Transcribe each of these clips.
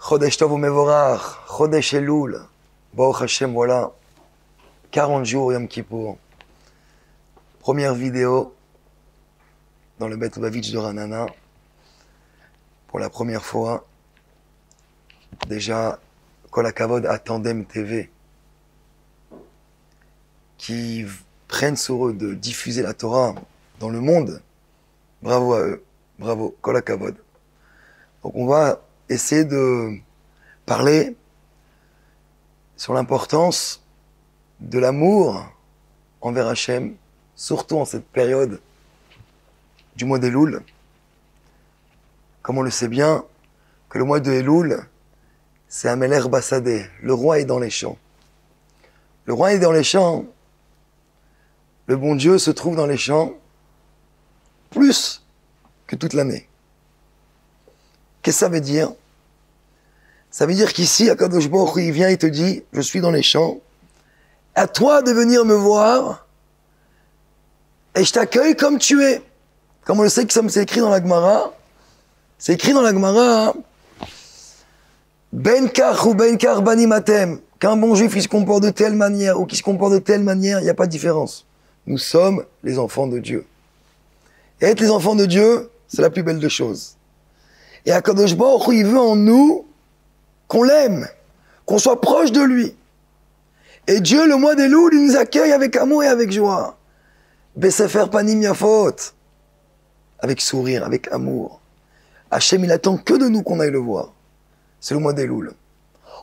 Chodesh Tov u'Mevorach, Chodesh Elul, Baruch Hashem, voilà, 40 jours Yom Kippour. Première vidéo dans le Bet Lubavitch de Ranana. Pour la première fois, déjà, Kol HaKavod à Tandem TV, qui prennent sur eux de diffuser la Torah dans le monde. Bravo à eux, bravo, Kol HaKavod. Donc on va essayer de parler sur l'importance de l'amour envers Hachem, surtout en cette période du mois d'Elul. Comme on le sait bien, que le mois de Elul, c'est Ameler Bassadeh, le roi est dans les champs. Le roi est dans les champs, le bon Dieu se trouve dans les champs plus que toute l'année. Qu'est-ce que ça veut dire? Ça veut dire qu'ici, Akadosh Baruch Hu, il vient et te dit, je suis dans les champs, à toi de venir me voir, et je t'accueille comme tu es. Comme on le sait que c'est écrit dans la Gemara, c'est écrit dans la Gemara, Ben kach ou ben kach banimatem, qu'un bon juif il se comporte de telle manière ou qu'il se comporte de telle manière, il n'y a pas de différence. Nous sommes les enfants de Dieu. Et être les enfants de Dieu, c'est la plus belle des choses. Et Akadosh Baruch Hu, il veut en nous qu'on l'aime, qu'on soit proche de lui. Et Dieu, le mois d'Elul, il nous accueille avec amour et avec joie. Besefer panim yafot, avec sourire, avec amour. Hachem, il attend que de nous qu'on aille le voir. C'est le mois d'Elul.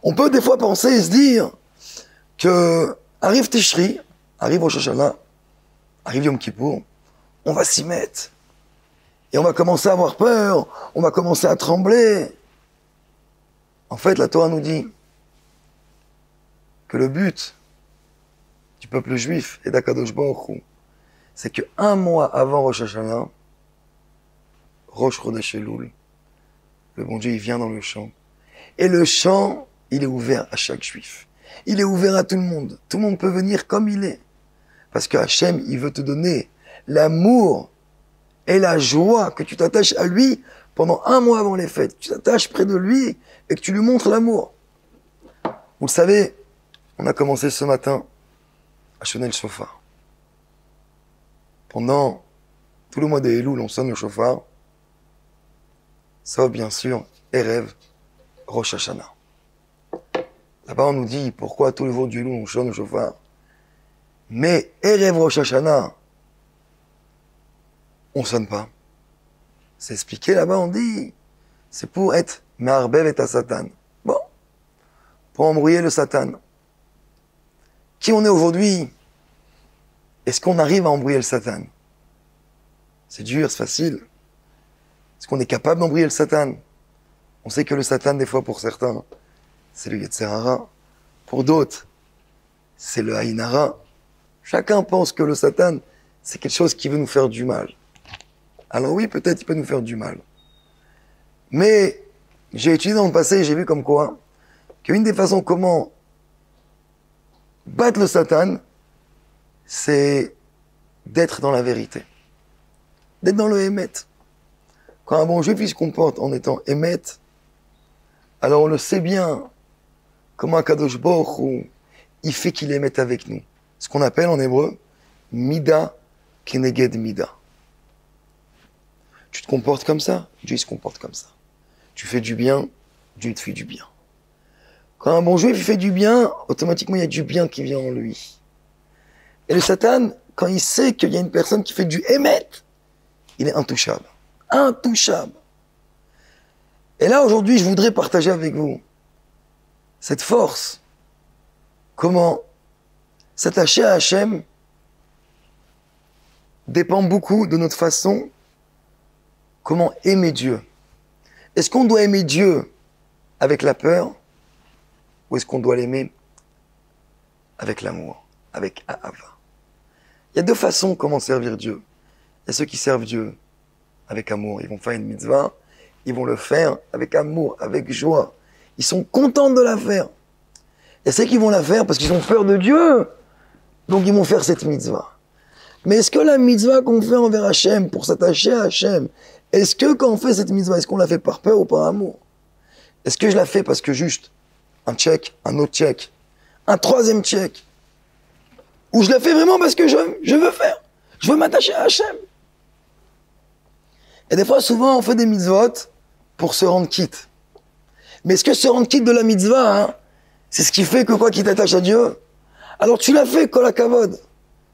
On peut des fois penser et se dire que arrive Tishri, arrive Rosh Hashanah, arrive Yom Kippour, on va s'y mettre. Et on va commencer à avoir peur, on va commencer à trembler. En fait, la Torah nous dit que le but du peuple juif et d'Akadosh Baruch Hu, c'est que un mois avant Rosh Hashanah, Rosh Chodesh Elul, le bon Dieu, il vient dans le champ. Et le champ, il est ouvert à chaque juif. Il est ouvert à tout le monde. Tout le monde peut venir comme il est. Parce que Hachem, il veut te donner l'amour et la joie que tu t'attaches à lui pendant un mois avant les fêtes. Tu t'attaches près de lui et que tu lui montres l'amour. Vous le savez, on a commencé ce matin à sonner le shofar. Pendant tout le mois de Elul, on sonne le shofar. Sauf bien sûr, Erev, Rosh Hashanah. Là-bas, on nous dit pourquoi tous les jours du Elul, on sonne le shofar. Mais Erev Rosh Hashanah, on sonne pas. C'est expliqué là-bas, on dit, c'est pour être Me'arbev et à Satan. Bon, pour embrouiller le Satan. Qui on est aujourd'hui? Est-ce qu'on arrive à embrouiller le Satan? C'est dur, c'est facile. Est-ce qu'on est capable d'embrouiller le Satan? On sait que le Satan, des fois, pour certains, c'est le Yetzer Hara. Pour d'autres, c'est le Aïn Hara. Chacun pense que le Satan, c'est quelque chose qui veut nous faire du mal. Alors oui, peut-être il peut nous faire du mal. Mais j'ai étudié dans le passé et j'ai vu comme quoi qu'une des façons comment battre le Satan, c'est d'être dans la vérité. D'être dans le Hémet. Quand un bon juif il se comporte en étant Hémet, alors on le sait bien comment Akadosh Baruch Hu, il fait qu'il émette avec nous. Ce qu'on appelle en hébreu Mida Keneged Mida. Tu te comportes comme ça, Dieu se comporte comme ça. Tu fais du bien, Dieu te fait du bien. Quand un bon juif il fait du bien, automatiquement il y a du bien qui vient en lui. Et le Satan, quand il sait qu'il y a une personne qui fait du émet, il est intouchable. Intouchable. Et là aujourd'hui, je voudrais partager avec vous cette force. Comment s'attacher à Hachem dépend beaucoup de notre façon. Comment aimer Dieu? Est-ce qu'on doit aimer Dieu avec la peur ou est-ce qu'on doit l'aimer avec l'amour, avec Ahava? Il y a deux façons comment servir Dieu. Il y a ceux qui servent Dieu avec amour. Ils vont faire une mitzvah, ils vont le faire avec amour, avec joie. Ils sont contents de la faire. Il y a ceux qui vont la faire parce qu'ils ont peur de Dieu. Donc ils vont faire cette mitzvah. Mais est-ce que la mitzvah qu'on fait envers Hachem, pour s'attacher à Hachem, est-ce que quand on fait cette mitzvah, est-ce qu'on la fait par peur ou par amour? Est-ce que je la fais parce que juste un check, un autre check, un troisième check, ou je la fais vraiment parce que je veux faire, je veux m'attacher à Hachem. Et des fois, souvent, on fait des mitzvot pour se rendre quitte. Mais est-ce que se rendre quitte de la mitzvah, hein, c'est ce qui fait que quoi, qui t'attache à Dieu? Alors tu l'as fait, kol hakavod.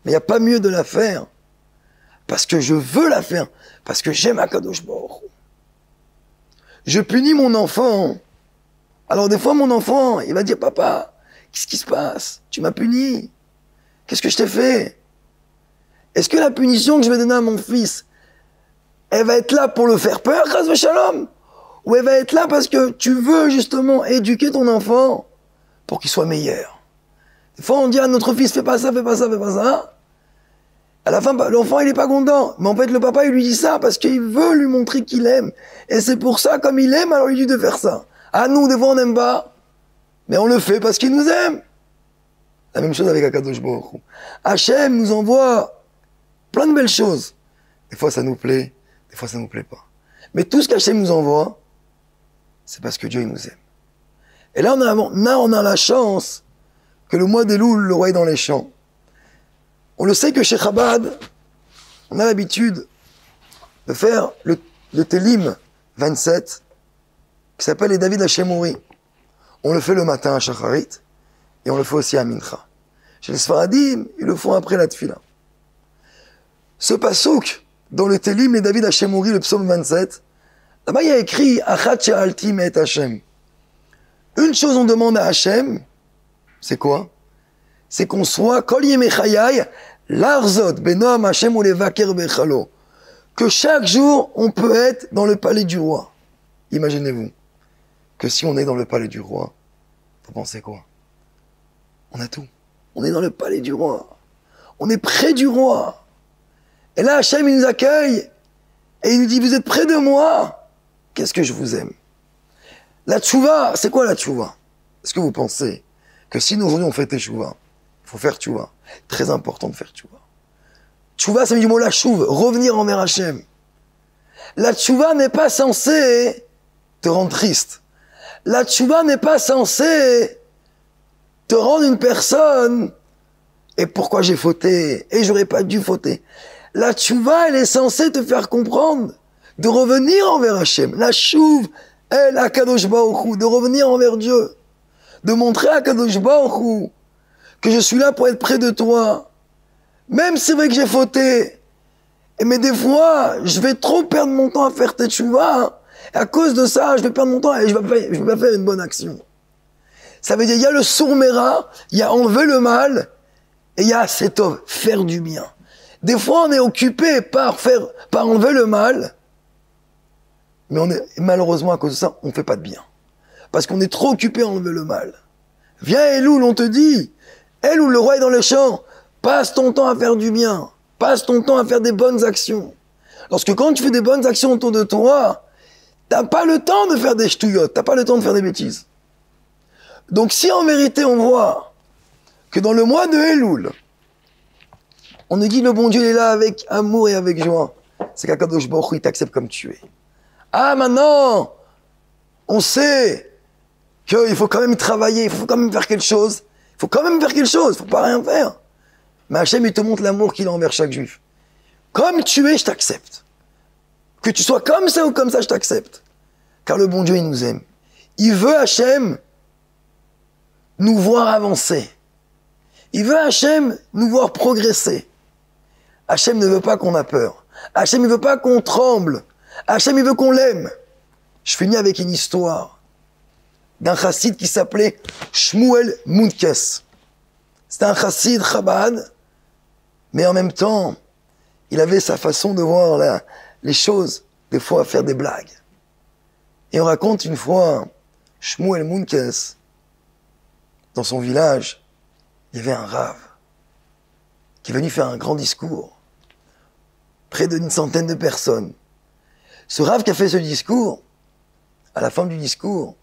Mais il n'y a pas mieux de la faire. Parce que je veux la faire. Parce que j'aime Akadosh Baruch Hu. Je punis mon enfant. Alors des fois, mon enfant, il va dire, papa, qu'est-ce qui se passe? Tu m'as puni. Qu'est-ce que je t'ai fait? Est-ce que la punition que je vais donner à mon fils, elle va être là pour le faire peur, chas v'shalom? Ou elle va être là parce que tu veux justement éduquer ton enfant pour qu'il soit meilleur? Des fois, on dit à notre fils, fais pas ça, fais pas ça, fais pas ça. À la fin, l'enfant, il est pas content. Mais en fait, le papa, il lui dit ça parce qu'il veut lui montrer qu'il aime. Et c'est pour ça, comme il aime, alors il lui dit de faire ça. Ah, nous, des fois, on n'aime pas. Mais on le fait parce qu'il nous aime. La même chose avec Akadosh Baruch Hu. Hachem nous envoie plein de belles choses. Des fois, ça nous plaît. Des fois, ça nous plaît pas. Mais tout ce qu'Hachem nous envoie, c'est parce que Dieu, il nous aime. Et là, on a la chance que le mois d'Elul, le roi est dans les champs. On le sait que chez Chabad, on a l'habitude de faire le Télim 27, qui s'appelle les David Hashemori. On le fait le matin à Shacharit, et on le fait aussi à Mincha. Chez les Sfaradim, ils le font après la Tfila. Ce pasouk, dans le Télim, les David Hashemori, le psaume 27, là-bas il y a écrit « Achat she'alti me'et Hashem ». Une chose on demande à Hashem, c'est quoi? C'est qu'on soit kol yemei chayai l'arzot benom Hashem ou levaker bechalo. Que chaque jour, on peut être dans le palais du roi. Imaginez-vous que si on est dans le palais du roi, vous pensez quoi? On a tout. On est dans le palais du roi. On est près du roi. Et là, Hashem, il nous accueille et il nous dit, vous êtes près de moi? Qu'est-ce que je vous aime? La tchouva, c'est quoi la tchouva? Est-ce que vous pensez que si nous aujourd'hui on fait tchouva, il faut faire tchouva. Très important de faire tchouva. Tchouva, ça veut dire du mot la chouve, revenir envers Hachem. La tchouva n'est pas censée te rendre triste. La tchouva n'est pas censée te rendre une personne et pourquoi j'ai fauté et j'aurais pas dû fauter. La tchouva, elle est censée te faire comprendre de revenir envers Hachem. La chouve, elle, à Kadosh Baruch Hu, de revenir envers Dieu. De montrer à Kadosh Baruch Hu que je suis là pour être près de toi. Même si c'est vrai que j'ai fauté. Mais des fois, je vais trop perdre mon temps à faire tes tchouva. Et à cause de ça, je vais perdre mon temps et je vais pas faire une bonne action. Ça veut dire, il y a le sourmera, il y a enlever le mal, et il y a setov, faire du bien. Des fois, on est occupé par enlever le mal, mais malheureusement, à cause de ça, on fait pas de bien. Parce qu'on est trop occupé à enlever le mal. Viens, Elul, on te dit, Elul, le roi est dans les champs, passe ton temps à faire du bien. Passe ton temps à faire des bonnes actions. Lorsque quand tu fais des bonnes actions autour de toi, t'as pas le temps de faire des ch'touillottes, t'as pas le temps de faire des bêtises. Donc si en vérité on voit que dans le mois de Elul, on nous dit le bon Dieu il est là avec amour et avec joie, c'est qu'Akadosh Baruch Hu il t'accepte comme tu es. Ah maintenant, on sait qu'il faut quand même travailler, il faut quand même faire quelque chose, il faut pas rien faire. Mais Hachem, il te montre l'amour qu'il a envers chaque juif. Comme tu es, je t'accepte. Que tu sois comme ça ou comme ça, je t'accepte. Car le bon Dieu, il nous aime. Il veut, Hachem, nous voir avancer. Il veut, Hachem, nous voir progresser. Hachem ne veut pas qu'on ait peur. Hachem, il veut pas qu'on tremble. Hachem, il veut qu'on l'aime. Je finis avec une histoire d'un chassid qui s'appelait Shmuel Munkes. C'était un chassid Chabad, mais en même temps, il avait sa façon de voir les choses, des fois à faire des blagues. Et on raconte une fois, Shmuel Munkes, dans son village, il y avait un rave qui est venu faire un grand discours, près d'une centaine de personnes. Ce rave qui a fait ce discours, à la fin du discours,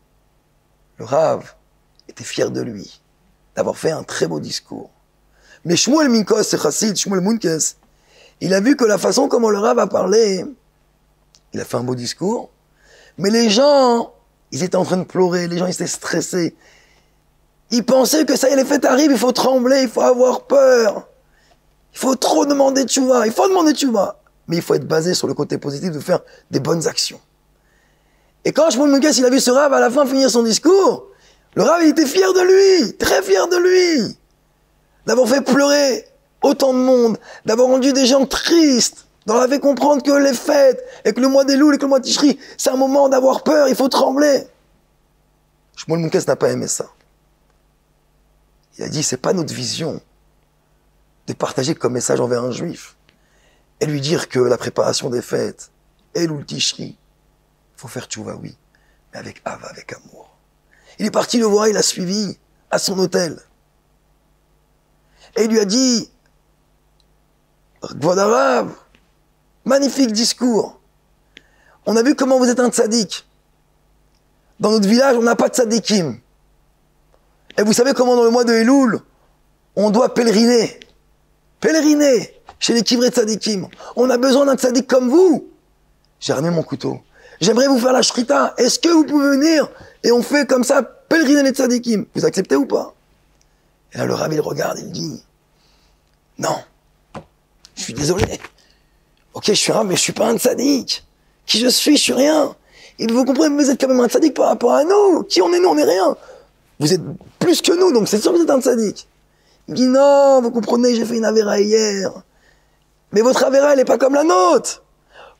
le rave était fier de lui, d'avoir fait un très beau discours. Mais Shmuel Munkes, ce chassid, Shmuel Munkes, il a vu que la façon comment le rave a parlé, il a fait un beau discours, mais les gens, Ils étaient en train de pleurer, les gens étaient stressés. Ils pensaient que ça y est, les fêtes arrivent, il faut trembler, il faut avoir peur. Il faut trop demander tchouva, il faut demander tchouva. Mais il faut être basé sur le côté positif de faire des bonnes actions. Et quand Shmuel Moukes, il a vu ce Rav à la fin finir son discours, le Rav, il était fier de lui, très fier de lui, d'avoir fait pleurer autant de monde, d'avoir rendu des gens tristes, d'en fait comprendre que les fêtes, et que le mois des Louls et que le mois de Tishri, c'est un moment d'avoir peur, il faut trembler. Shmuel Moukes n'a pas aimé ça. Il a dit, c'est pas notre vision de partager comme message envers un juif et lui dire que la préparation des fêtes et le Tishri, faut faire tchouva, oui, mais avec ava, avec amour. Il est parti le voir, il l'a suivi à son hôtel. Et il lui a dit, Kvod Harav, magnifique discours. On a vu comment vous êtes un tzaddik. Dans notre village, on n'a pas de tzaddikim. Et vous savez comment dans le mois de Elul, on doit pèleriner. Pèleriner chez les kivrei tzaddikim. On a besoin d'un tzaddik comme vous. J'ai ramené mon couteau. J'aimerais vous faire la shrita. Est-ce que vous pouvez venir et on fait comme ça, pèleriner les tzaddikim? Vous acceptez ou pas? Et là, le Rav, il regarde, il dit, non, je suis désolé. Ok, je suis Rav, mais je suis pas un tzaddik. Qui je suis rien. Et vous comprenez, vous êtes quand même un tzaddik par rapport à nous. Qui on est, nous, on est rien. Vous êtes plus que nous, donc c'est sûr que vous êtes un tzaddik. Il me dit, non, vous comprenez, j'ai fait une avéra hier. Mais votre avéra, elle est pas comme la nôtre.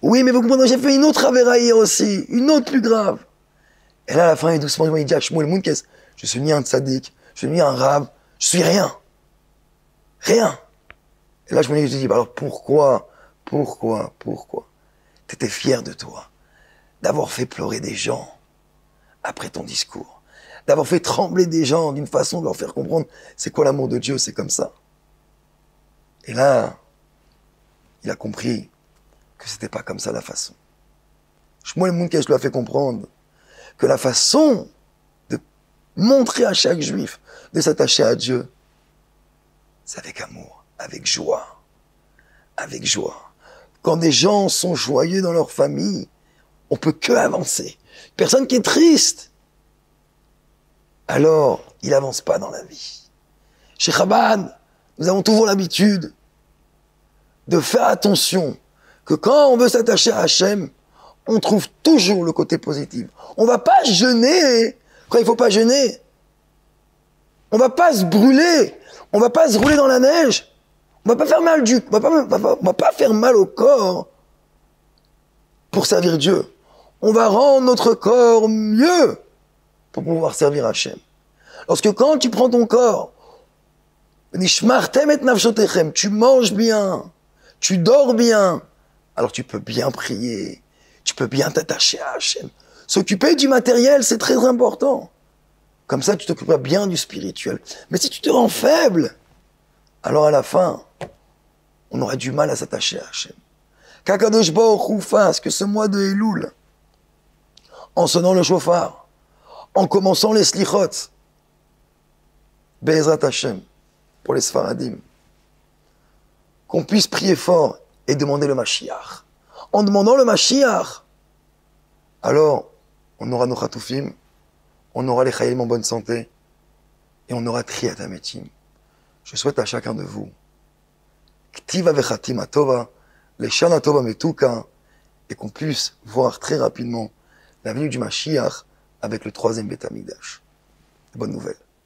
Oui, mais vous comprenez, j'ai fait une autre avéra hier aussi. Une autre plus grave. Et là, à la fin, il doucement, il dit à Shmuel Moukes, je suis ni un tzaddik, je suis ni un Rav, je suis rien. Rien. Et là, je me dis, alors pourquoi t'étais fier de toi, d'avoir fait pleurer des gens après ton discours, d'avoir fait trembler des gens d'une façon de leur faire comprendre c'est quoi l'amour de Dieu, c'est comme ça. Et là, il a compris que c'était pas comme ça la façon. Shmuel Moukes lui a fait comprendre que la façon de montrer à chaque juif de s'attacher à Dieu, c'est avec amour, avec joie, avec joie. Quand des gens sont joyeux dans leur famille, on peut que avancer. Personne qui est triste, alors il avance pas dans la vie. Chez Chabad, nous avons toujours l'habitude de faire attention que quand on veut s'attacher à Hachem, on trouve toujours le côté positif. On va pas jeûner quand il faut pas jeûner. On va pas se brûler. On va pas se rouler dans la neige. On va pas faire mal on va pas faire mal au corps pour servir Dieu. On va rendre notre corps mieux pour pouvoir servir Hachem. Lorsque quand tu prends ton corps, tu manges bien, tu dors bien, alors tu peux bien prier, tu peux bien t'attacher à Hachem. S'occuper du matériel, c'est très important. Comme ça, tu t'occuperas bien du spirituel. Mais si tu te rends faible, alors à la fin, on aura du mal à s'attacher à Hachem. Qu'Akadosh Baruch Hu fasse que ce mois de Elul, en sonnant le chauffard, en commençant les slichot, Be'ezrat Hachem, pour les Sfaradim, qu'on puisse prier fort et demander le Mashiach. En demandant le Mashiach, alors on aura nos Chatoufim, on aura les Chayim en bonne santé, et on aura Triat Hametim. Je souhaite à chacun de vous, Ktiva Vechatim Atova, les Shana Tova Metuka, et qu'on puisse voir très rapidement la venue du Mashiach avec le 3e Beth Amikdash. Bonne nouvelle.